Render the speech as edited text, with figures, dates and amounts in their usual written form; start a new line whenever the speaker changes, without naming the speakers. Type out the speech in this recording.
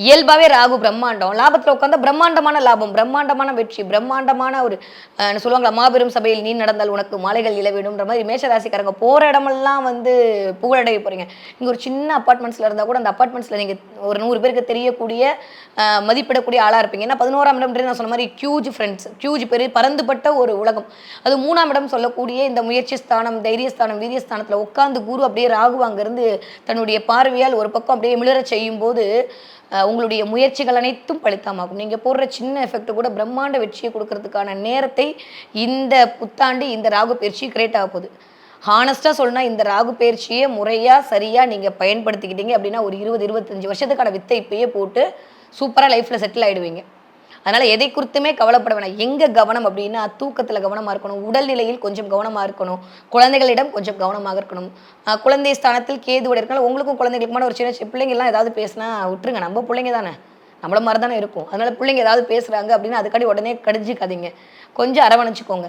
இயல்பாவே ராகு பிரம்மாண்டம். லாபத்துல உட்கார்ந்தா பிரம்மாண்டமான லாபம், பிரம்மாண்டமான வெற்றி, பிரம்மாண்டமான ஒரு சொல்லுவாங்கல்ல, மாபெரும் சபையில் நீ நடந்தால் உனக்கு மாலைகள் இழவேணும்ன்ற மாரி மேஷ ராசிக்காரங்க போற இடமெல்லாம் வந்து புகழடைய போறீங்க. நீங்க ஒரு சின்ன அபார்ட்மெண்ட்ஸ்ல இருந்தா கூட, அந்த அபார்ட்மெண்ட்ஸ்ல நீங்க ஒரு 100 பேருக்கு தெரியக்கூடிய, மதிப்பிடக்கூடிய ஆளா இருப்பீங்க. ஏன்னா 11ஆம் இடம்ன்றது நான் சொன்ன மாரி ஹியூஜ் ஃப்ரெண்ட்ஸ், ஹியூஜ் பெரிய பரந்துபட்ட ஒரு உலகம். அது 3ஆம் இடம் சொல்லக்கூடிய இந்த முயற்சி ஸ்தானம், தைரியஸ்தானம், வீரியஸ்தானத்துல உட்கார்ந்து குரு அப்படியே ராகு அங்கிருந்து தன்னுடைய பார்வையால் ஒரு பக்கம் அப்படியே மிளிரச் செய்யும்போது, உங்களுடைய முயற்சிகள் அனைத்தும் பலித்தமாகும். நீங்க போடுற சின்ன எஃபெக்ட் கூட பிரம்மாண்ட வெற்றியை குடுக்கறதுக்கான நேரத்தை இந்த புத்தாண்டு, இந்த ராகு பயிற்சி கிரியேட் ஆக போகுது. ஹானஸ்ட்டா சொல்லணும்னா இந்த ராகு பயிற்சிய முறையா, சரியா நீங்க பயன்படுத்திக்கிட்டீங்க அப்படின்னா, ஒரு 20, 25 வருஷத்துக்கான வித்தை இப்பயே போட்டு சூப்பரா லைஃப்ல செட்டில் ஆயிடுவீங்க. அதனால எதை குறித்துமே கவலைப்பட வேணாம். எங்க கவனம் அப்படின்னா, தூக்கத்துல கவனமா இருக்கணும். உடல்நிலையில் கொஞ்சம் கவனமா இருக்கணும். குழந்தைகளிடம் கொஞ்சம் கவனமாக இருக்கணும். குழந்தை ஸ்தானத்தில் கேதுவோட இருக்கனால உங்களுக்கும் குழந்தைகளுக்குமான ஒரு சின்ன பிள்ளைங்கலாம் ஏதாவது பேசினா விட்டுருங்க. நம்ம புள்ளைங்க தானே. நம்மள மாரி தானே இருக்கும். அதனால பிள்ளைங்க ஏதாவது பேசுறாங்க அப்படின்னா, அதுக்காண்டி உடனே கடிஞ்சுக்காதீங்க. கொஞ்சம் அரவணைச்சுக்கோங்க.